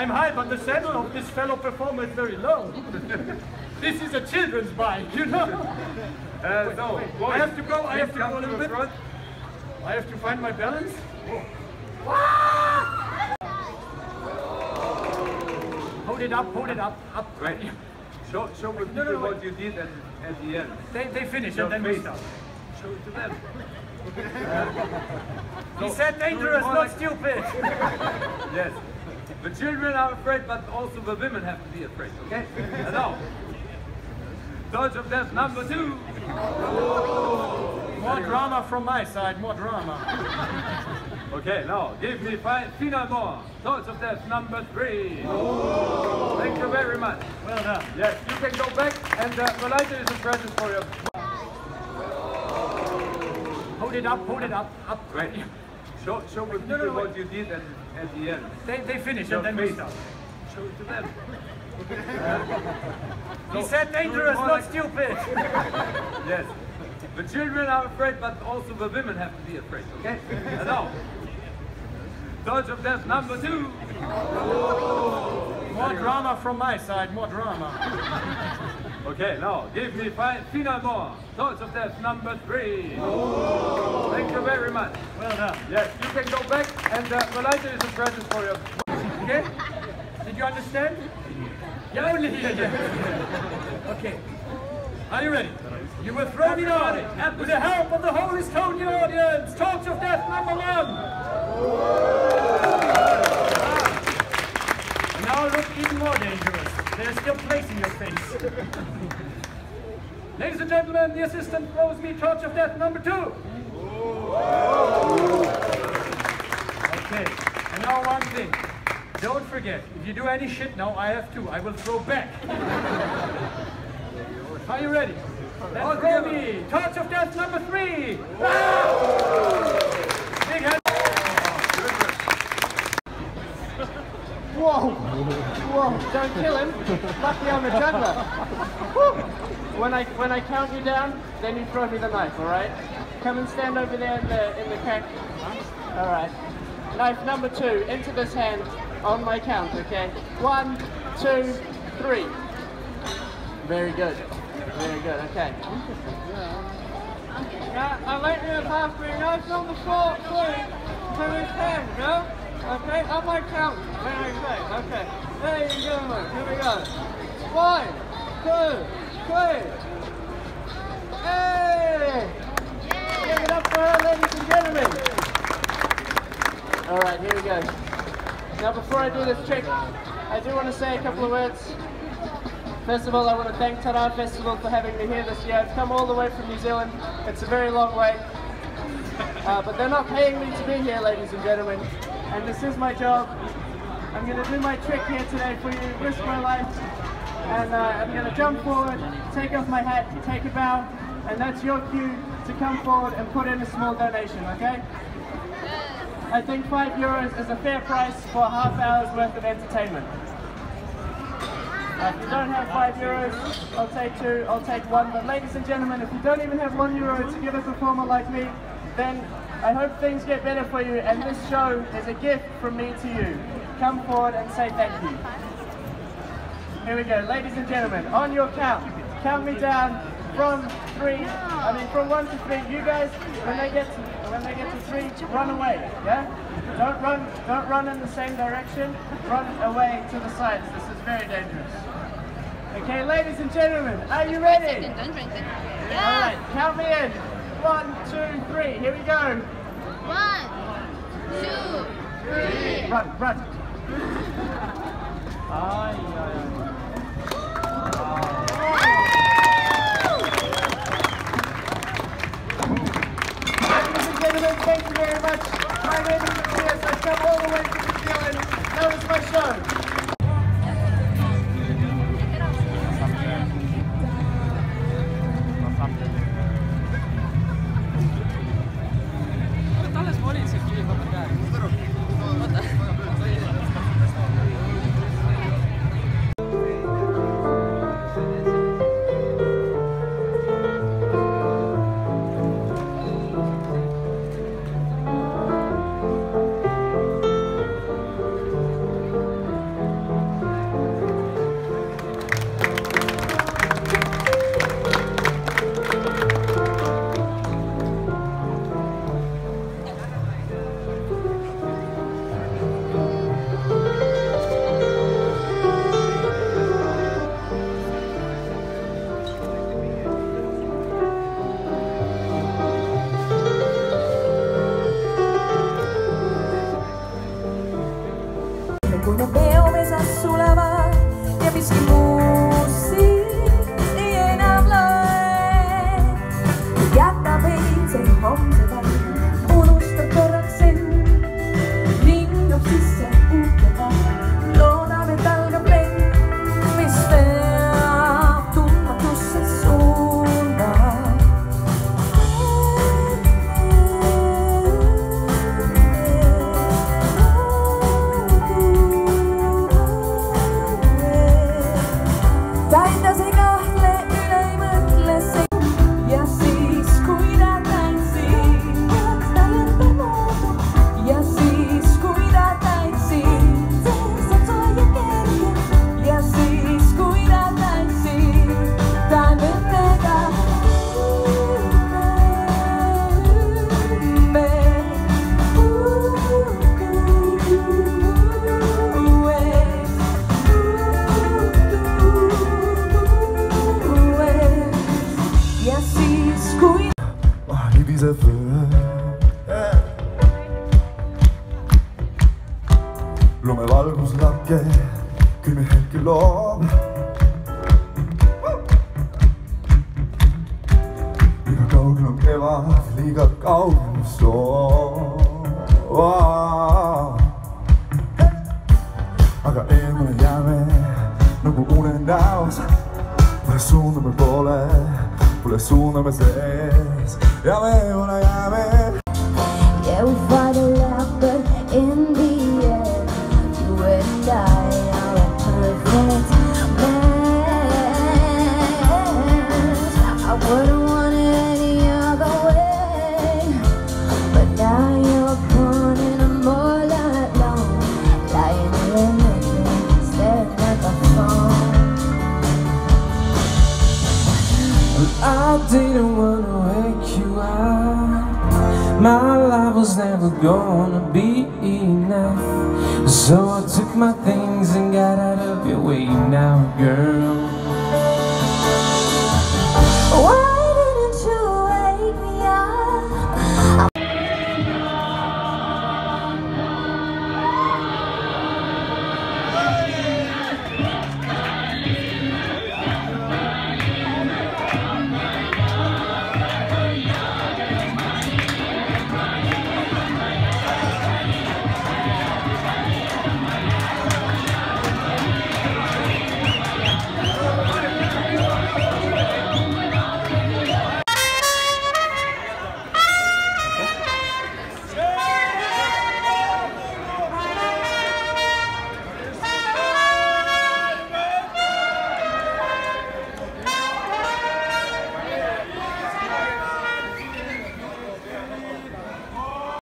I'm high, but the saddle of this fellow performer is very low. This is a children's bike, you know. So, boys, I have to go a little bit. Front. I have to find my balance. Hold it up, up. Right. Show the people what you did at the end. They finish and then we start. Show it to them. He said dangerous, not stupid. Yes. The children are afraid, but also the women have to be afraid, okay? And now, dodge of death number 2. More drama from my side, more drama. Okay, now, give me final more. Dodge of death number 3. Thank you very much. Well done. Yes, you can go back, and the lighter is a present for you. Hold it up, up. Right. Show the people what you did at the end. They finish and then we start. Show it to them. He said dangerous, not stupid. Yes. The children are afraid, but also the women have to be afraid, okay? And now, dodge of death number 2. More drama from my side, more drama. Okay, now, give me final more. Dodge of death number 3. Thank you very much. Well done. Yes, you can go back, and the lighter is a present for you. Okay? Did you understand? Yeah, only here, yeah. Okay. Are you ready? You will throw me on it, and with the help of the whole Estonian audience, Torch of Death number 1. And now look even more dangerous. There's still place in your face. Ladies and gentlemen, the assistant throws me Torch of Death number 2. Okay, and now one thing. Don't forget, if you do any shit now, I have to. I will throw back. Are you ready? Let's throw me Torch of Death number 3. Big hand. Whoa! Whoa! Don't kill him. Luckily I'm a juggler. When I count you down, then you throw me the knife. All right? Come and stand over there in the crack. All right. Knife number 2 into this hand on my count. Okay. 1, 2, 3. Very good. Very good. Okay. Now I let you pass me knife on the floor, please. To his hand, no? Okay, on my count. Very good. Okay. There you go, man. Here we go. 1, 2, 3. Hey! Give it up for her, ladies and gentlemen. Alright, here we go. Now before I do this trick, I do want to say a couple of words. First of all, I want to thank Tara Festival for having me here this year. I've come all the way from New Zealand. It's a very long way. But they're not paying me to be here, ladies and gentlemen. And this is my job. I'm going to do my trick here today for you, risk my life. And I'm going to jump forward, take off my hat, take a bow, and that's your cue to come forward and put in a small donation, okay? I think €5 is a fair price for a half hour's worth of entertainment. If you don't have €5, I'll take 2, I'll take 1. But ladies and gentlemen, if you don't even have €1 to give a performer like me, then I hope things get better for you, and this show is a gift from me to you. Come forward and say thank you. Here we go, ladies and gentlemen, on your count, count me down from 1 to 3. You guys, when they get to 3, run away, yeah? Don't run in the same direction, run away to the sides. This is very dangerous. Okay, ladies and gentlemen, are you ready? Alright, count me in. 1, 2, 3, here we go. 1, 2, 3. Run. Ladies and gentlemen, thank you very much. My name is Matthias. I've come all the way from New Zealand. That was my show. meo besa su lava ja miski muussi ei enam loe. Jätab eilse homsega, unustab korraks end, ringab sisse uutega, loodab, et algab lend, mis veab tundmatusse suunda. Ta endas ei kahtle, üle ei mõtle see ja siis, kui ta tantsid, ja siis, kui ta tantsid, ja siis, kui ta tantsid, ta mõttega ja siis, kui libiseb öö. Lumevalgus lake, külmi hetki loob. Liiga kaugel on kevad, liiga kaugel on soov. Aga eemale jääme nagu unenäos. Pole suundame poole, pole suundame sees ja me ole jääme. yeah, we fight a lot, but in the end, you and I are a perfect match. I wouldn't want it any other way, but now you're gone and I'm all alone, lying in the bed, staring at the phone. I didn't wanna wake you up. My life was never gonna be enough, so I took my things and got out of your way now, girl. Why